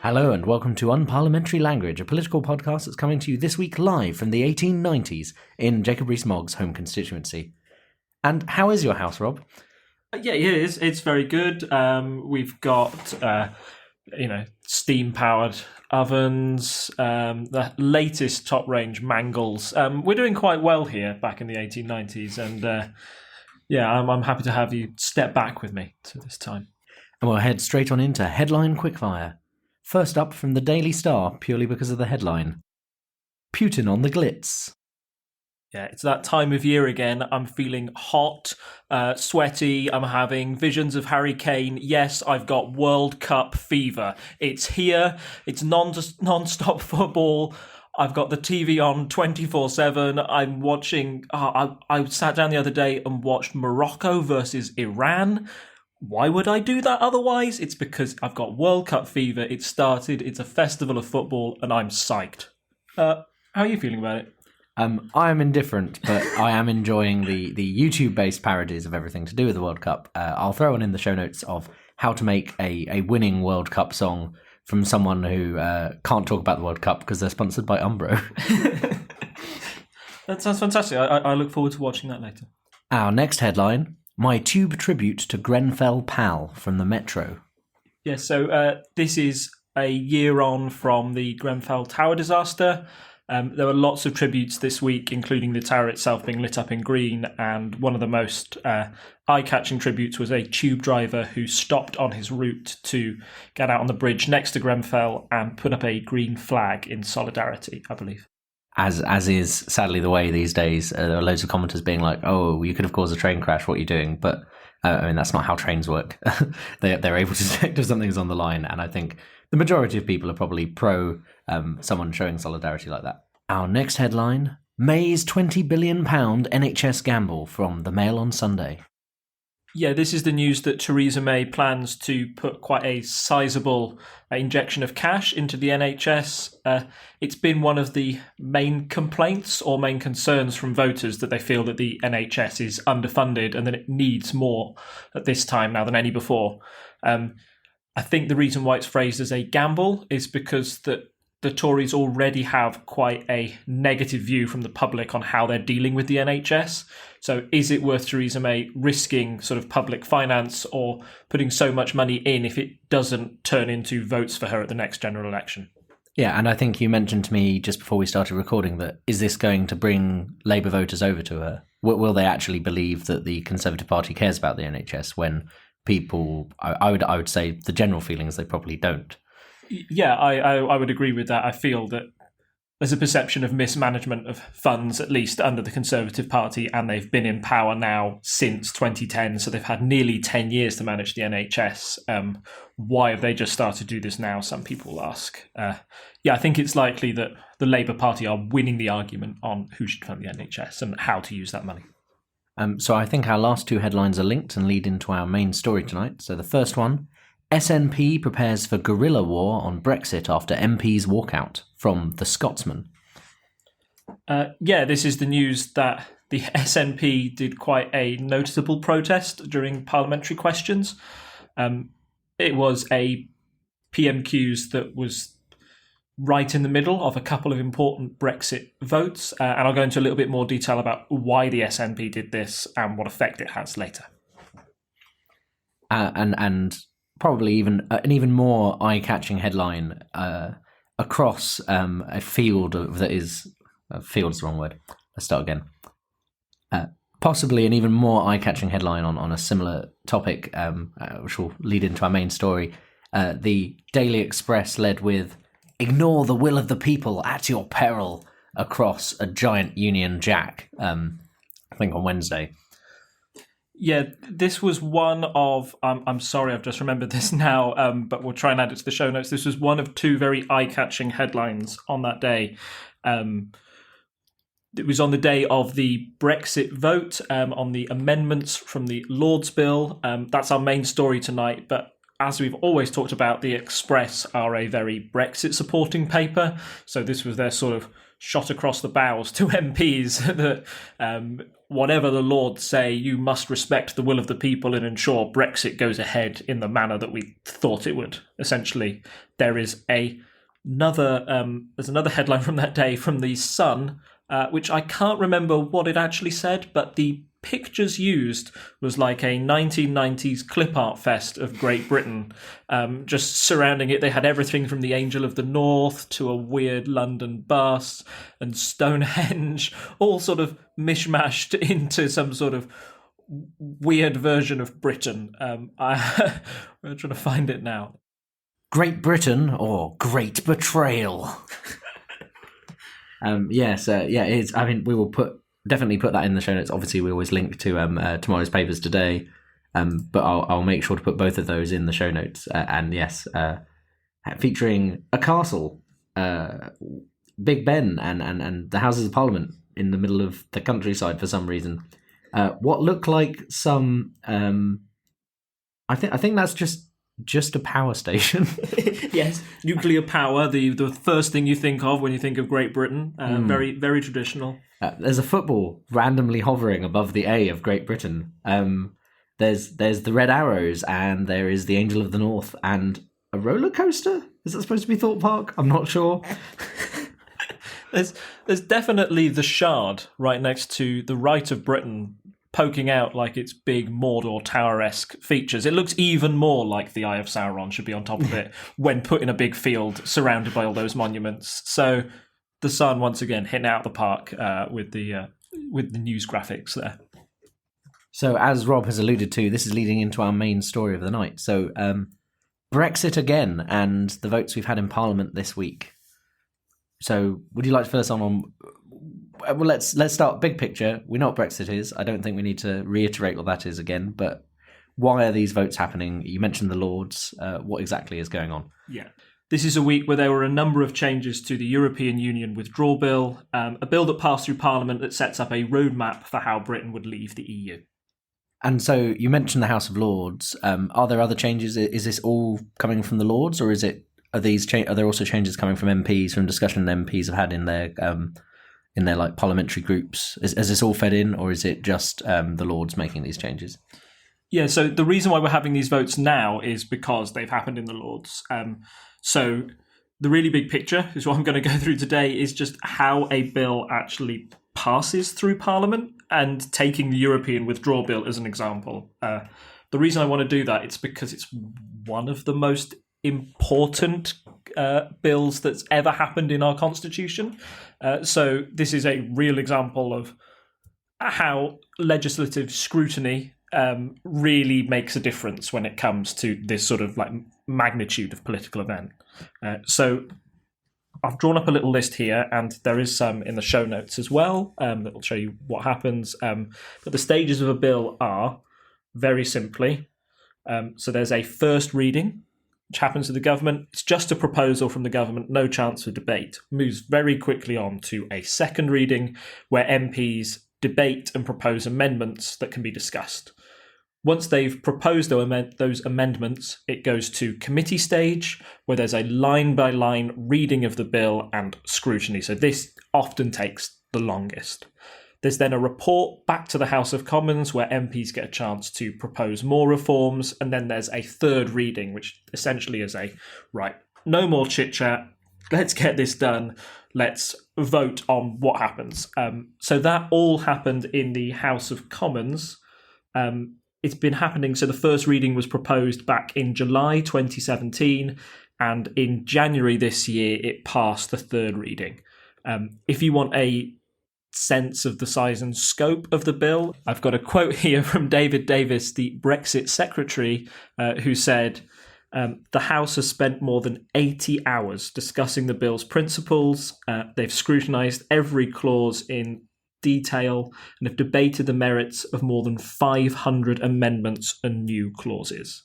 Hello and welcome to Unparliamentary Language, a political podcast that's coming to you this week live from the 1890s in Jacob Rees-Mogg's home constituency. And how is your house, Rob? Yeah, it is. It's very good. We've got, steam-powered ovens, the latest top-range mangles. We're doing quite well here back in the 1890s, and I'm happy to have you step back with me to this time. And we'll head straight on into Headline Quickfire. First up from the Daily Star, purely because of the headline. Putin on the glitz. Yeah, it's that time of year again. I'm feeling hot, sweaty. I'm having visions of Harry Kane. Yes, I've got World Cup fever. It's here. It's non-stop football. I've got the TV on 24/7. I'm watching... I sat down the other day and watched Morocco versus Iran. Why would I do that otherwise? It's because I've got World Cup fever. It started. It's a festival of football, and I'm psyched. How are you feeling about it? I am indifferent, but I am enjoying the YouTube-based parodies of everything to do with the World Cup. I'll throw one in the show notes of how to make a winning World Cup song from someone who can't talk about the World Cup because they're sponsored by Umbro. That sounds fantastic. I look forward to watching that later. Our next headline... My tube tribute to Grenfell Pal from the Metro. Yeah, so this is a year on from the Grenfell Tower disaster. There were lots of tributes this week, including the tower itself being lit up in green, and one of the most eye-catching tributes was a tube driver who stopped on his route to get out on the bridge next to Grenfell and put up a green flag in solidarity, I believe. As is sadly the way these days, there are loads of commenters being like, "Oh, you could have caused a train crash. What are you doing?" But that's not how trains work. They're able to detect if something's on the line, and I think the majority of people are probably pro someone showing solidarity like that. Our next headline: May's £20 billion NHS gamble from the Mail on Sunday. Yeah, this is the news that Theresa May plans to put quite a sizable injection of cash into the NHS. It's been one of the main complaints or main concerns from voters that they feel that the NHS is underfunded and that it needs more at this time now than any before. I think the reason why it's phrased as a gamble is because the Tories already have quite a negative view from the public on how they're dealing with the NHS. So is it worth Theresa May risking sort of public finance or putting so much money in if it doesn't turn into votes for her at the next general election? Yeah, and I think you mentioned to me just before we started recording that is this going to bring Labour voters over to her? Will they actually believe that the Conservative Party cares about the NHS when people, I would say the general feeling is they probably don't? Yeah, I would agree with that. I feel that there's a perception of mismanagement of funds, at least under the Conservative Party, and they've been in power now since 2010, so they've had nearly 10 years to manage the NHS. Why have they just started to do this now, some people will ask. I think it's likely that the Labour Party are winning the argument on who should fund the NHS and how to use that money. So I think our last two headlines are linked and lead into our main story tonight. So the first one, SNP prepares for guerrilla war on Brexit after MPs walkout, from The Scotsman. This is the news that the SNP did quite a noticeable protest during parliamentary questions. It was a PMQs that was right in the middle of a couple of important Brexit votes, and I'll go into a little bit more detail about why the SNP did this and what effect it has later. And probably even an even more eye-catching headline across a field that is... field's the wrong word. Let's start again. Possibly an even more eye-catching headline on a similar topic, which will lead into our main story. The Daily Express led with, "Ignore the will of the people at your peril," across a giant Union Jack, I think on Wednesday. Yeah, this was one of, I'm sorry, I've just remembered this now, but we'll try and add it to the show notes. This was one of two very eye-catching headlines on that day. It was on the day of the Brexit vote, on the amendments from the Lord's Bill. That's our main story tonight, but as we've always talked about, the Express are a very Brexit-supporting paper, so this was their sort of shot across the bows to MPs that whatever the Lords say, you must respect the will of the people and ensure Brexit goes ahead in the manner that we thought it would. Essentially, there is another headline from that day from the Sun, which I can't remember what it actually said, but the pictures used was like a 1990s clip art fest of Great Britain, just surrounding it. They had everything from the Angel of the North to a weird London bus and Stonehenge, all sort of mishmashed into some sort of weird version of Britain. I'm trying to find it now. Great Britain or Great Betrayal. It's. I mean, we will definitely put that in the show notes. Obviously, we always link to tomorrow's papers today, but I'll make sure to put both of those in the show notes. Featuring a castle, Big Ben, and the Houses of Parliament in the middle of the countryside for some reason. What looked like some, I think that's just a power station. Yes, nuclear power, the first thing you think of when you think of Great Britain. Very, very traditional. There's a football randomly hovering above the A of Great Britain. There's the Red Arrows, and there is the Angel of the North, and a roller coaster. Is that supposed to be Thorpe Park? I'm not sure. There's definitely the Shard right next to the right of Britain, poking out like its big Mordor Tower-esque features. It looks even more like the Eye of Sauron should be on top of it when put in a big field surrounded by all those monuments. So the Sun once again hitting out the park with the news graphics there. So as Rob has alluded to, this is leading into our main story of the night. So Brexit again, and the votes we've had in Parliament this week. So would you like to fill us on well, let's start big picture. We know what Brexit is. I don't think we need to reiterate what that is again, but why are these votes happening? You mentioned the Lords. What exactly is going on? Yeah. This is a week where there were a number of changes to the European Union Withdrawal Bill, a bill that passed through Parliament that sets up a roadmap for how Britain would leave the EU. And so you mentioned the House of Lords. Are there other changes? Is this all coming from the Lords, or are there also changes coming from MPs, from discussion MPs have had in their like parliamentary groups? Has this all fed in, or is it just the Lords making these changes? Yeah, so the reason why we're having these votes now is because they've happened in the Lords. So the really big picture is what I'm going to go through today is just how a bill actually passes through Parliament, and taking the European Withdrawal Bill as an example. The reason I want to do that is because it's one of the most important bills that's ever happened in our constitution. So this is a real example of how legislative scrutiny really makes a difference when it comes to this sort of like magnitude of political event. So I've drawn up a little list here, and there is some in the show notes as well that will show you what happens. But the stages of a bill are, very simply, so there's a first reading, which happens to the government. It's just a proposal from the government, no chance for debate. Moves very quickly on to a second reading, where MPs debate and propose amendments that can be discussed. Once they've proposed those amendments, it goes to committee stage, where there's a line-by-line reading of the bill and scrutiny. So this often takes the longest. There's then a report back to the House of Commons, where MPs get a chance to propose more reforms, and then there's a third reading, which essentially is no more chit-chat, let's get this done, let's vote on what happens. So that all happened in the House of Commons. It's been happening. So the first reading was proposed back in July 2017, and in January this year, it passed the third reading. If you want a sense of the size and scope of the bill, I've got a quote here from David Davis, the Brexit secretary, who said, the House has spent more than 80 hours discussing the bill's principles. They've scrutinised every clause in detail and have debated the merits of more than 500 amendments and new clauses.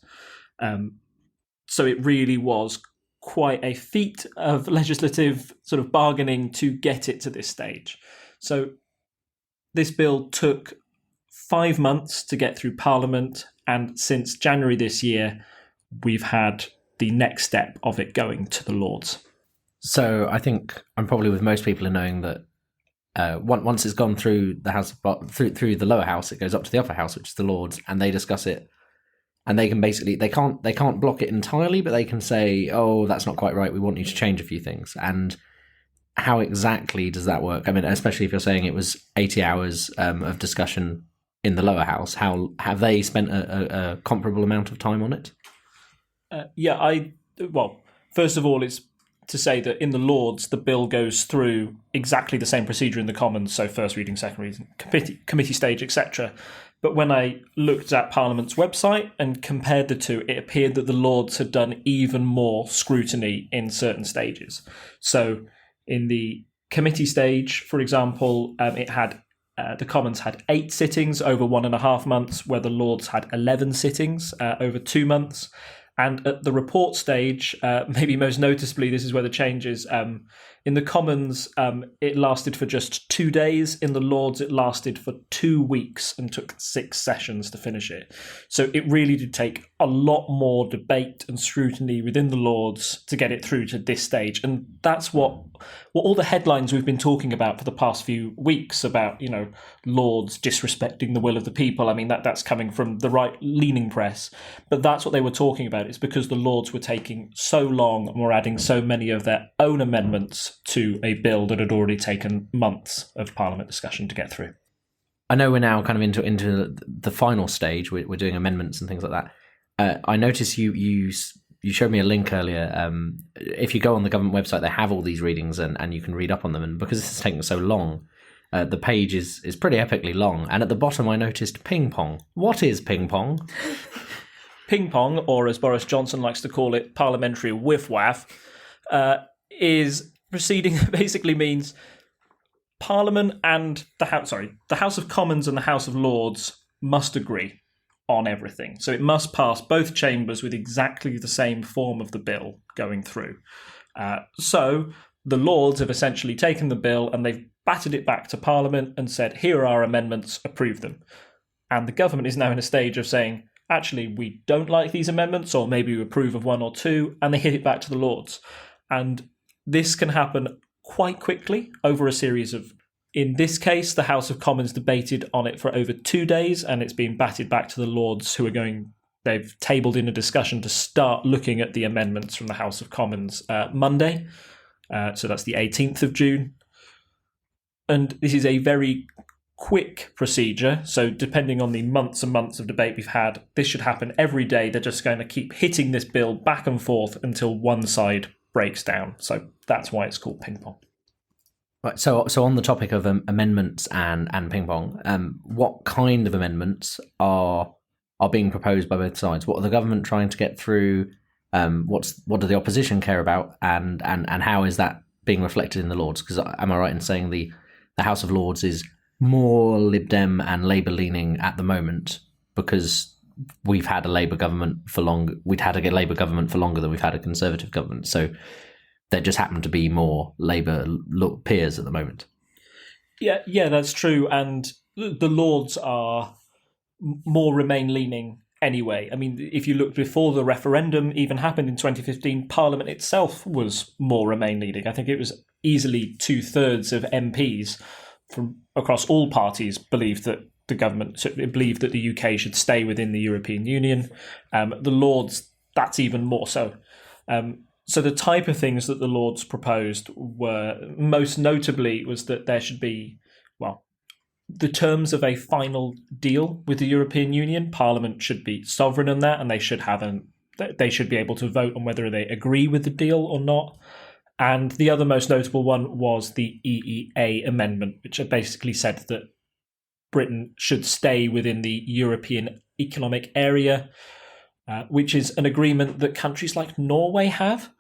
So it really was quite a feat of legislative sort of bargaining to get it to this stage. So this bill took 5 months to get through Parliament, and since January this year, we've had the next step of it going to the Lords. So I think I'm probably with most people in knowing that once it's gone through the House through the lower house, it goes up to the upper house, which is the Lords, and they discuss it. And they can basically they can't block it entirely, but they can say, "Oh, that's not quite right. We want you to change a few things." And how exactly does that work? I mean, especially if you're saying it was 80 hours of discussion in the lower house, how have they spent a comparable amount of time on it? Well, first of all, it's to say that in the Lords, the bill goes through exactly the same procedure in the Commons, so first reading, second reading, committee stage, etc. But when I looked at Parliament's website and compared the two, it appeared that the Lords had done even more scrutiny in certain stages. So in the committee stage, for example, the Commons had 8 sittings over 1.5 months, where the Lords had 11 sittings over 2 months. And at the report stage, maybe most noticeably, this is where the change is. In the Commons, it lasted for just 2 days. In the Lords, it lasted for 2 weeks and took 6 sessions to finish it. So it really did take a lot more debate and scrutiny within the Lords to get it through to this stage. And that's what all the headlines we've been talking about for the past few weeks about, Lords disrespecting the will of the people. I mean, that's coming from the right-leaning press. But that's what they were talking about. It's because the Lords were taking so long and were adding so many of their own amendments to a bill that had already taken months of Parliament discussion to get through. I know we're now kind of into the final stage. We're doing amendments and things like that. I noticed you showed me a link earlier. If you go on the government website, they have all these readings and you can read up on them. And because this is taking so long, the page is pretty epically long. And at the bottom, I noticed ping pong. What is ping pong? Ping pong, or as Boris Johnson likes to call it, Parliamentary Wiff-Waff, is proceeding that basically means Parliament and the House of Commons and the House of Lords must agree on everything. So it must pass both chambers with exactly the same form of the bill going through. So the Lords have essentially taken the bill and they've battered it back to Parliament and said, here are our amendments, approve them. And the government is now in a stage of saying, actually, we don't like these amendments, or maybe we approve of 1 or 2, and they hit it back to the Lords. And this can happen quite quickly over a series of... In this case, the House of Commons debated on it for over 2 days, and it's been batted back to the Lords, who are going... They've tabled in a discussion to start looking at the amendments from the House of Commons Monday. So that's the 18th of June. And this is a very quick procedure, so depending on the months and months of debate we've had, this should happen every day. They're just going to keep hitting this bill back and forth until one side breaks down. So that's why it's called ping pong. Right. So on the topic of amendments and ping pong, what kind of amendments are being proposed by both sides? What are the government trying to get through? What do the opposition care about? And how is that being reflected in the Lords? Because am I right in saying the House of Lords is more Lib Dem and Labour leaning at the moment because we've had a Labour government for long. We'd had a Labour government for longer than we've had a Conservative government. So there just happen to be more Labour peers at the moment. Yeah, that's true. And the Lords are more Remain leaning anyway. I mean, if you look before the referendum even happened in 2015, Parliament itself was more Remain leaning. I think it was easily 2/3 of MPs from across all parties believed that the government believed that the UK should stay within the European Union. The Lords, that's even more so. So the type of things that the Lords proposed were, most notably, was that there should be, the terms of a final deal with the European Union. Parliament should be sovereign on that, and they should be able to vote on whether they agree with the deal or not. And the other most notable one was the EEA amendment, which basically said that Britain should stay within the European Economic Area, which is an agreement that countries like Norway have.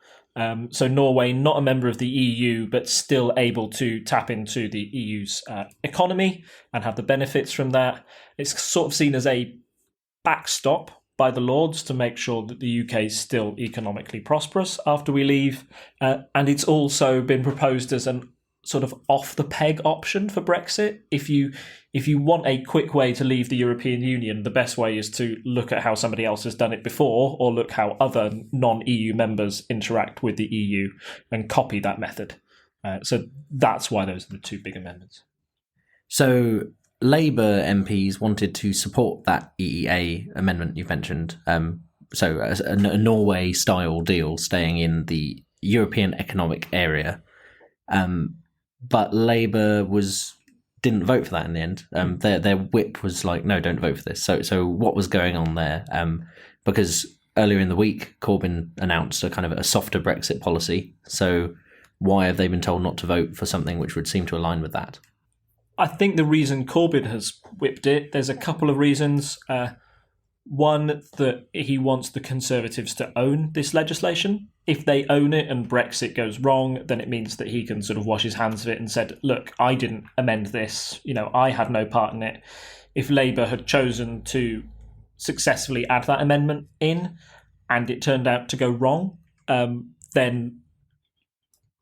So Norway, not a member of the EU, but still able to tap into the EU's economy and have the benefits from that. It's sort of seen as a backstop by the Lords to make sure that the UK is still economically prosperous after we leave. And it's also been proposed as an sort of off-the-peg option for Brexit. If you want a quick way to leave the European Union, the best way is to look at how somebody else has done it before, or look how other non-EU members interact with the EU and copy that method. So that's why those are the two big amendments. So Labour MPs wanted to support that EEA amendment you've mentioned. So a Norway-style deal staying in the European Economic Area. But Labour didn't vote for that in the end. Their whip was like, no, don't vote for this. So what was going on there? Because earlier in the week, Corbyn announced a kind of a softer Brexit policy. So why have they been told not to vote for something which would seem to align with that? I think the reason Corbyn has whipped it, there's a couple of reasons. One, that he wants the Conservatives to own this legislation. If they own it and Brexit goes wrong, then it means that he can sort of wash his hands of it and said, look, I didn't amend this. I had no part in it. If Labour had chosen to successfully add that amendment in and it turned out to go wrong, then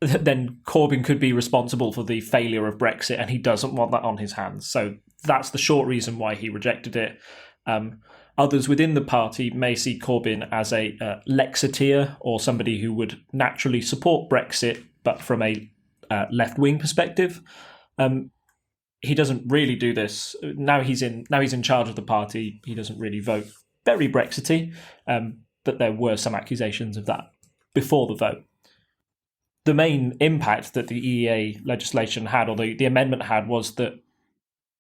Corbyn could be responsible for the failure of Brexit, and he doesn't want that on his hands. So that's the short reason why he rejected it. Others within the party may see Corbyn as a Lexiteer, or somebody who would naturally support Brexit, but from a left-wing perspective. He doesn't really do this. Now he's in charge of the party. He doesn't really vote very Brexity, but there were some accusations of that before the vote. The main impact that the EEA legislation had, or the amendment had, was that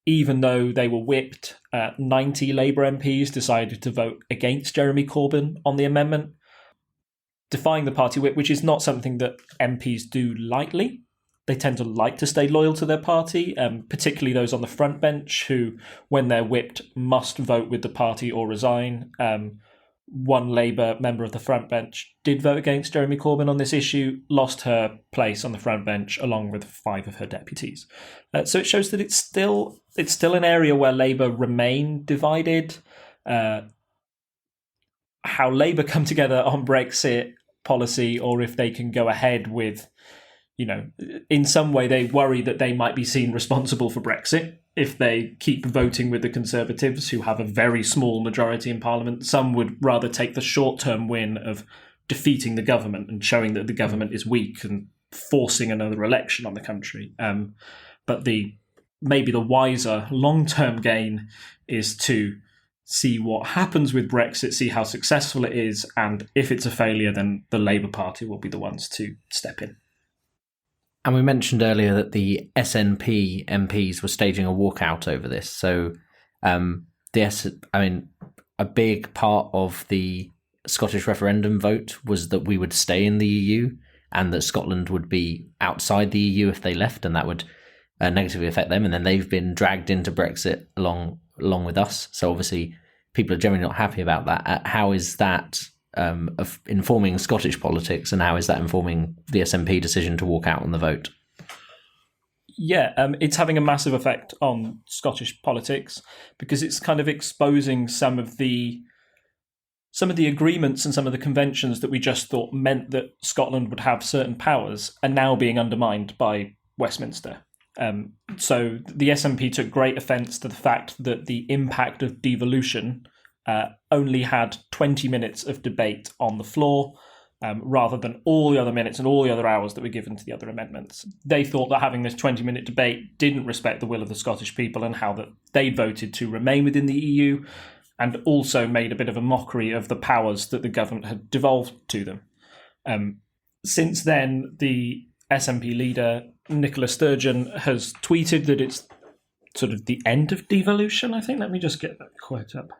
even though they were whipped, 90 Labour MPs decided to vote against Jeremy Corbyn on the amendment, defying the party whip, which is not something that MPs do lightly. They tend to like to stay loyal to their party, particularly those on the front bench who, when they're whipped, must vote with the party or resign. One Labour member of the front bench did vote against Jeremy Corbyn on this issue, lost her place on the front bench along with 5 of her deputies. So it shows that it's still an area where Labour remain divided. How Labour come together on Brexit policy, or if they can go ahead with, in some way they worry that they might be seen responsible for Brexit if they keep voting with the Conservatives, who have a very small majority in Parliament. Some would rather take the short-term win of defeating the government and showing that the government is weak and forcing another election on the country. But maybe the wiser long-term gain is to see what happens with Brexit, see how successful it is, and if it's a failure, then the Labour Party will be the ones to step in. And we mentioned earlier that the SNP MPs were staging a walkout over this. So, a big part of the Scottish referendum vote was that we would stay in the EU and that Scotland would be outside the EU if they left, and that would negatively affect them. And then they've been dragged into Brexit along with us. So obviously, people are generally not happy about that. How is that of informing Scottish politics, and how is that informing the SNP decision to walk out on the vote? Yeah, it's having a massive effect on Scottish politics because it's kind of exposing some of the agreements and some of the conventions that we just thought meant that Scotland would have certain powers are now being undermined by Westminster. So the SNP took great offence to the fact that the impact of devolution only had 20 minutes of debate on the floor, rather than all the other minutes and all the other hours that were given to the other amendments. They thought that having this 20-minute debate didn't respect the will of the Scottish people and how that they voted to remain within the EU, and also made a bit of a mockery of the powers that the government had devolved to them. Since then, the SNP leader, Nicola Sturgeon, has tweeted that it's sort of the end of devolution, I think. Let me just get that quote up.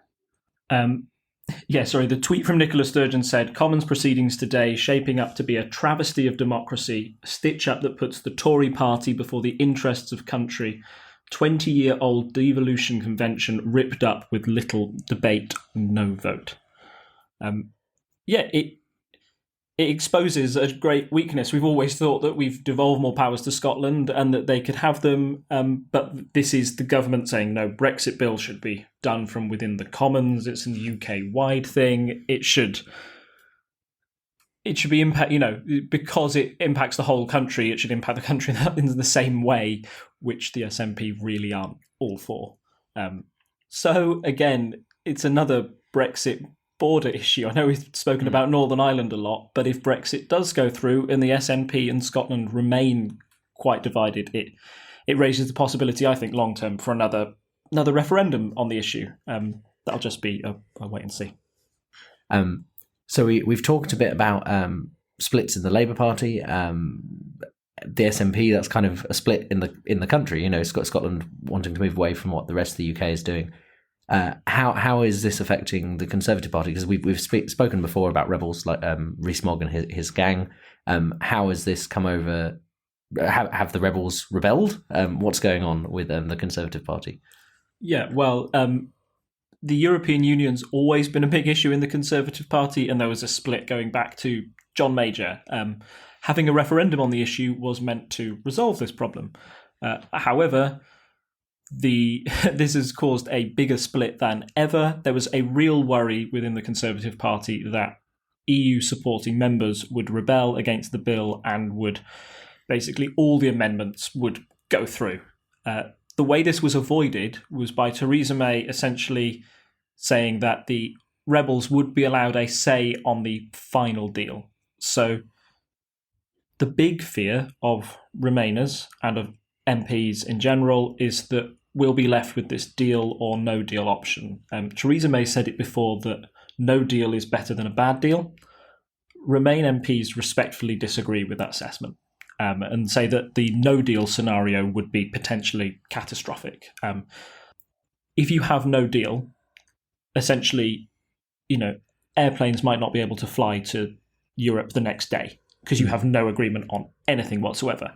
The tweet from Nicola Sturgeon said, Commons proceedings today shaping up to be a travesty of democracy, a stitch-up that puts the Tory party before the interests of country, 20-year-old devolution convention ripped up with little debate, no vote. It exposes a great weakness. We've always thought that we've devolved more powers to Scotland and that they could have them, but this is the government saying, no, Brexit bill should be done from within the Commons. It's a UK-wide thing. It should be impact, because it impacts the whole country, it should impact the country in the same way, which the SNP really aren't all for. So again, it's another Brexit border issue. I know we've spoken about Northern Ireland a lot, but if Brexit does go through and the SNP and Scotland remain quite divided, it raises the possibility, I think, long term for another referendum on the issue. That'll just be a wait and see. So we've talked a bit about splits in the Labour Party. The SNP, that's kind of a split in the country. You know, Scotland wanting to move away from what the rest of the UK is doing. How is this affecting the Conservative Party? Because we've spoken before about rebels like Rees-Mogg and his gang. How has this come over? Have the rebels rebelled? What's going on with the Conservative Party? Yeah, well, the European Union's always been a big issue in the Conservative Party, and there was a split going back to John Major. Having a referendum on the issue was meant to resolve this problem. However, this has caused a bigger split than ever. There was a real worry within the Conservative Party that EU-supporting members would rebel against the bill and would basically all the amendments would go through. The way this was avoided was by Theresa May essentially saying that the rebels would be allowed a say on the final deal. So the big fear of Remainers and of MPs in general is that we'll be left with this deal or no deal option. Theresa May said it before that no deal is better than a bad deal. Remain MPs respectfully disagree with that assessment and say that the no deal scenario would be potentially catastrophic. If you have no deal, essentially, airplanes might not be able to fly to Europe the next day because you have no agreement on anything whatsoever.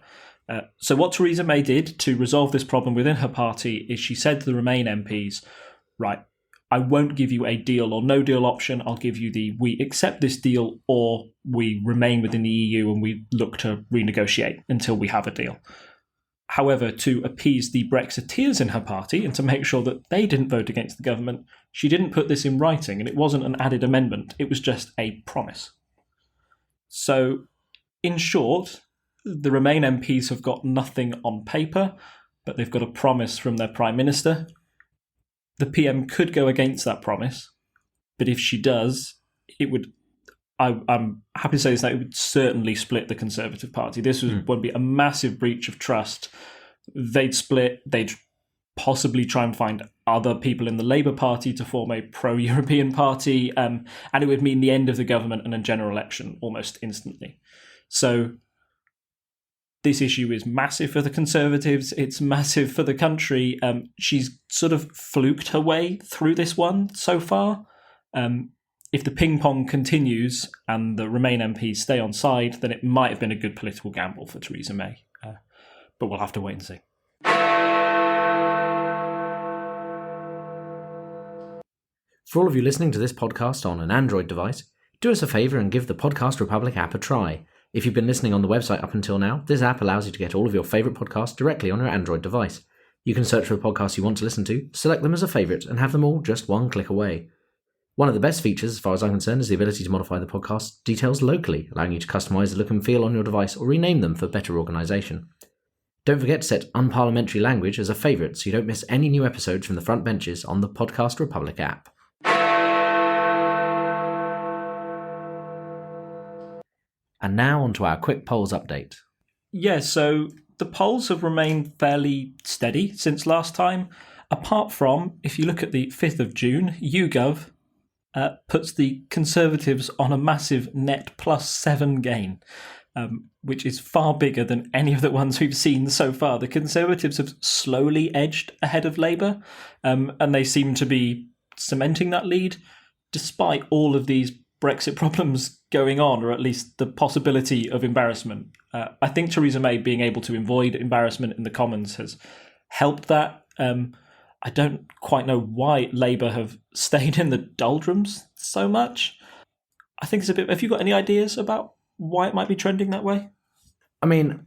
So what Theresa May did to resolve this problem within her party is she said to the Remain MPs, right, I won't give you a deal or no deal option. I'll give you the we accept this deal or we remain within the EU and we look to renegotiate until we have a deal. However, to appease the Brexiteers in her party and to make sure that they didn't vote against the government, she didn't put this in writing, and it wasn't an added amendment. It was just a promise. So, in short, the Remain MPs have got nothing on paper, but they've got a promise from their Prime Minister. The PM could go against that promise, but if she does, it would... I'm happy to say this, that it would certainly split the Conservative Party. This would be a massive breach of trust. They'd split. They'd possibly try and find other people in the Labour Party to form a pro-European party, and it would mean the end of the government and a general election almost instantly. So this issue is massive for the Conservatives. It's massive for the country. She's sort of fluked her way through this one so far. If the ping pong continues and the Remain MPs stay on side, then it might have been a good political gamble for Theresa May. But we'll have to wait and see. For all of you listening to this podcast on an Android device, do us a favour and give the Podcast Republic app a try. If you've been listening on the website up until now, this app allows you to get all of your favourite podcasts directly on your Android device. You can search for the podcasts you want to listen to, select them as a favourite, and have them all just one click away. One of the best features, as far as I'm concerned, is the ability to modify the podcast details locally, allowing you to customise the look and feel on your device or rename them for better organisation. Don't forget to set unparliamentary language as a favourite so you don't miss any new episodes from the front benches on the Podcast Republic app. And now on to our quick polls update. Yeah, so the polls have remained fairly steady since last time, apart from, if you look at the 5th of June, YouGov puts the Conservatives on a massive net +7 gain, which is far bigger than any of the ones we've seen so far. The Conservatives have slowly edged ahead of Labour, and they seem to be cementing that lead, despite all of these Brexit problems going on, or at least the possibility of embarrassment. I think Theresa May being able to avoid embarrassment in the Commons has helped that. I don't quite know why Labour have stayed in the doldrums so much. I think it's a bit... Have you got any ideas about why it might be trending that way? I mean,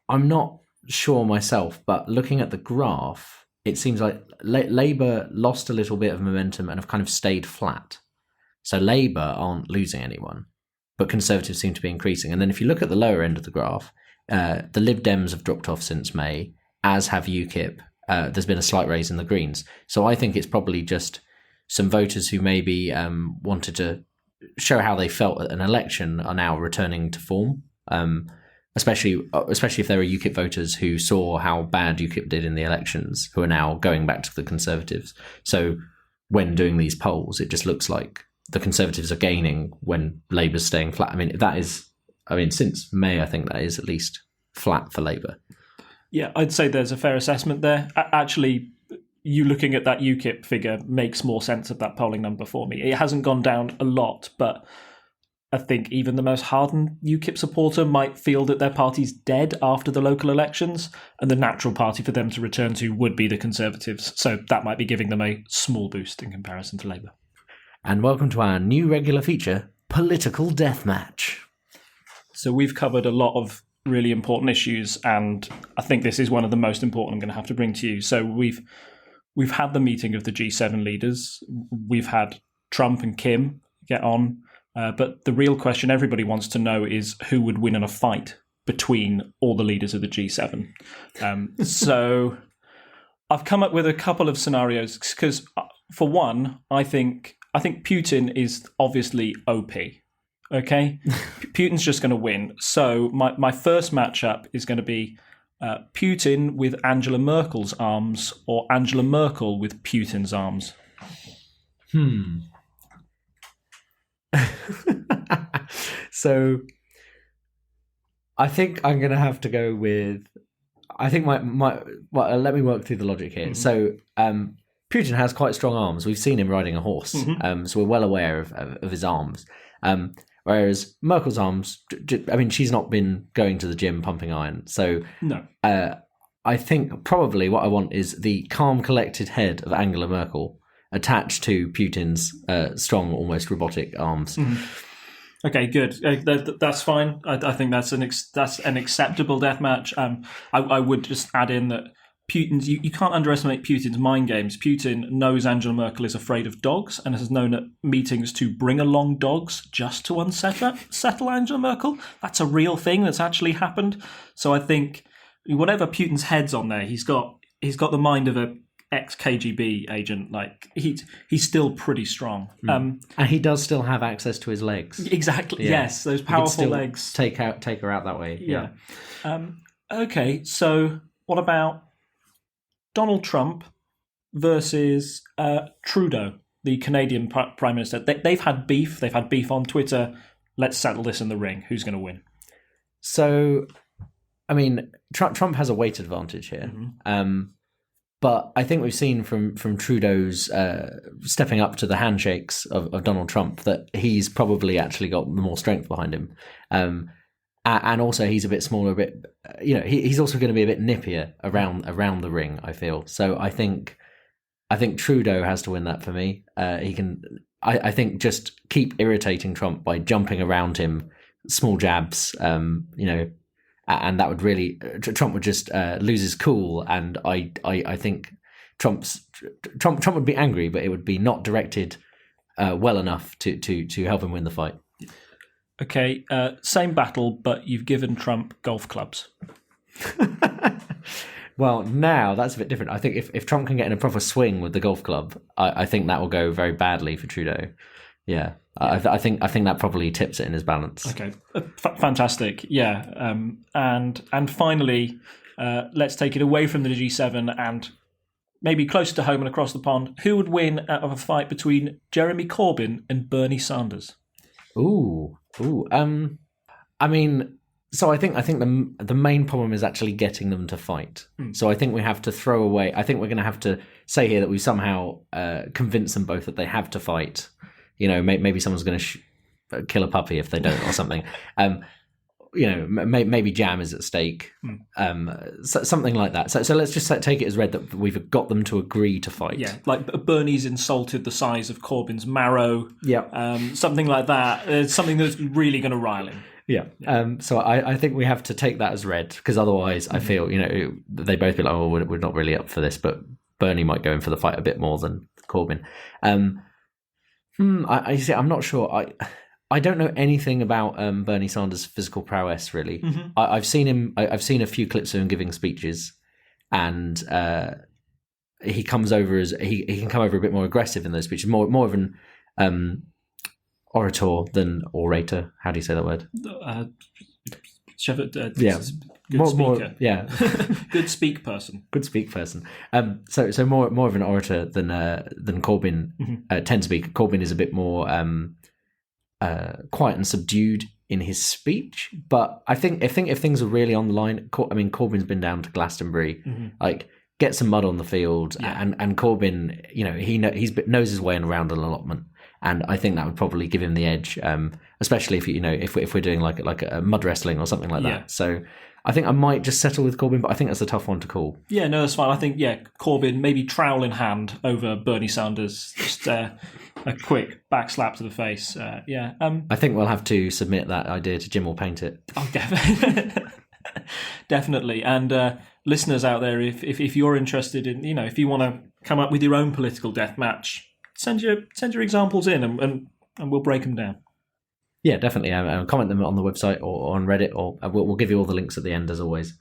I'm not sure myself, but looking at the graph, it seems like Labour lost a little bit of momentum and have kind of stayed flat. So Labour aren't losing anyone, but Conservatives seem to be increasing. And then if you look at the lower end of the graph, the Lib Dems have dropped off since May, as have UKIP. There's been a slight raise in the Greens. So I think it's probably just some voters who maybe wanted to show how they felt at an election are now returning to form. especially if there are UKIP voters who saw how bad UKIP did in the elections, who are now going back to the Conservatives. So when doing these polls, it just looks like the Conservatives are gaining when Labour's staying flat. Since May, I think that is at least flat for Labour. Yeah, I'd say there's a fair assessment there. Actually, you looking at that UKIP figure makes more sense of that polling number for me. It hasn't gone down a lot, but I think even the most hardened UKIP supporter might feel that their party's dead after the local elections, and the natural party for them to return to would be the Conservatives. So that might be giving them a small boost in comparison to Labour. And welcome to our new regular feature, Political Deathmatch. So we've covered a lot of really important issues, and I think this is one of the most important I'm going to have to bring to you. So we've had the meeting of the G7 leaders. We've had Trump and Kim get on. But the real question everybody wants to know is who would win in a fight between all the leaders of the G7. So I've come up with a couple of scenarios because, for one, I think Putin is obviously OP. Okay, Putin's just going to win. So my first matchup is going to be Putin with Angela Merkel's arms or Angela Merkel with Putin's arms. So I think I'm going to have to go with, I think let me work through the logic here. Mm-hmm. So Putin has quite strong arms. We've seen him riding a horse. Mm-hmm. So we're well aware of his arms. Whereas Merkel's arms, she's not been going to the gym pumping iron. So no. I think probably what I want is the calm, collected head of Angela Merkel attached to Putin's strong, almost robotic arms. Mm-hmm. Okay, good. That's fine. I think that's an acceptable deathmatch. I would just add in that Putin's. You can't underestimate Putin's mind games. Putin knows Angela Merkel is afraid of dogs and has known at meetings to bring along dogs just to unsettle Angela Merkel. That's a real thing that's actually happened. So I think whatever Putin's head's on there, he's got the mind of a ex-KGB agent. Like he's still pretty strong, and he does still have access to his legs. Exactly. Yeah. Yes, those powerful legs. Take her out that way. Yeah. Okay, so what about Donald Trump versus Trudeau, the Canadian Prime Minister? They've had beef. They've had beef on Twitter. Let's settle this in the ring. Who's going to win? So, Trump has a weight advantage here. Mm-hmm. But I think we've seen from Trudeau's stepping up to the handshakes of Donald Trump that he's probably actually got more strength behind him. And also he's a bit smaller, he's also going to be a bit nippier around the ring, I feel. So I think Trudeau has to win that for me. He can, I think, just keep irritating Trump by jumping around him, small jabs, and that would really, Trump would just lose his cool, and I think Trump would be angry, but it would be not directed well enough to help him win the fight. Okay, same battle, but you've given Trump golf clubs. Well, now that's a bit different. I think if Trump can get in a proper swing with the golf club, I think that will go very badly for Trudeau. Yeah. I think that probably tips it in his balance. Okay, fantastic. Yeah, and finally, let's take it away from the G7 and maybe closer to home and across the pond. Who would win out of a fight between Jeremy Corbyn and Bernie Sanders? So I think the main problem is actually getting them to fight. So I think we have to throw away. I think we're going to have to say here that we somehow convince them both that they have to fight. Maybe someone's going to kill a puppy if they don't, or something. Maybe jam is at stake, something like that. So let's just take it as read that we've got them to agree to fight. Yeah, like Bernie's insulted the size of Corbyn's marrow. Yeah, something like that. It's something that's really going to rile him. Yeah. So I think we have to take that as read, because otherwise I feel they both be like, oh, we're not really up for this, but Bernie might go in for the fight a bit more than Corbyn. I'm not sure. I don't know anything about Bernie Sanders' physical prowess, really. Mm-hmm. I've seen him. I've seen a few clips of him giving speeches, and he comes over as he can come over a bit more aggressive in those speeches, more of an orator than orator. How do you say that word? Shepard, Yeah. good speaker. Yeah. Good speak person. Good speak person. So more of an orator than Corbyn tends to be. Corbyn is a bit more quiet and subdued in his speech, but I think if things are really on the line, Corbyn's been down to Glastonbury, like get some mud on the field, and Corbyn, he knows his way around an allotment, and I think that would probably give him the edge, especially if we're doing like a mud wrestling or something like that. So I think I might just settle with Corbyn, but I think that's a tough one to call. Yeah, no, that's fine. I think Corbyn, maybe trowel in hand over Bernie Sanders, just a quick back slap to the face. I think we'll have to submit that idea to Jim or paint it. Oh, definitely. Definitely. And listeners out there, if you're interested in, if you want to come up with your own political death match, send your examples in and we'll break them down. Yeah, definitely. Comment them on the website or on Reddit, or we'll give you all the links at the end as always.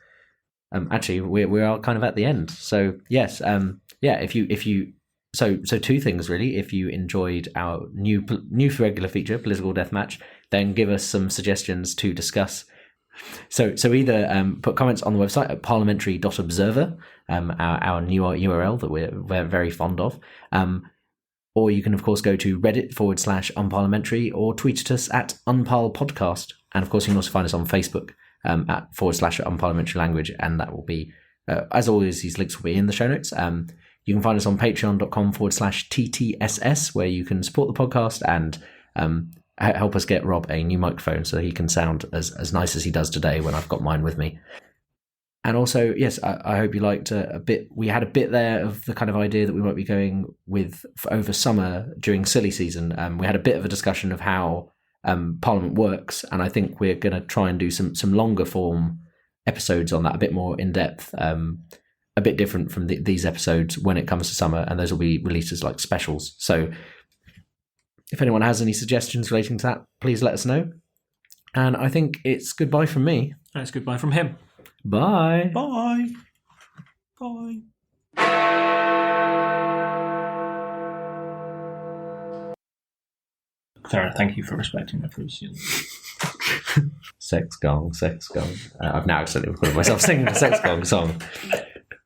Actually, we are kind of at the end. So yes, So two things really. If you enjoyed our new regular feature, Political Deathmatch, then give us some suggestions to discuss. So either put comments on the website at parliamentary.observer, our new URL that we're very fond of, or you can of course go to Reddit/unparliamentary or tweet at us at unparlpodcast, and of course you can also find us on Facebook at /unparliamentary language, and that will be as always, these links will be in the show notes. You can find us on patreon.com/TTSS, where you can support the podcast and help us get Rob a new microphone so he can sound as nice as he does today when I've got mine with me. And also, yes, I hope you liked a bit. We had a bit there of the kind of idea that we might be going with over summer during silly season. We had a bit of a discussion of how Parliament works, and I think we're going to try and do some longer form episodes on that, a bit more in depth. A bit different from these episodes when it comes to summer, and those will be released as like specials. So if anyone has any suggestions relating to that, please let us know. And I think it's goodbye from me. And it's goodbye from him. Bye. Bye. Bye. Farah, thank you for respecting my privacy. Sex gong, sex gong. I've now accidentally recorded myself singing the sex gong song.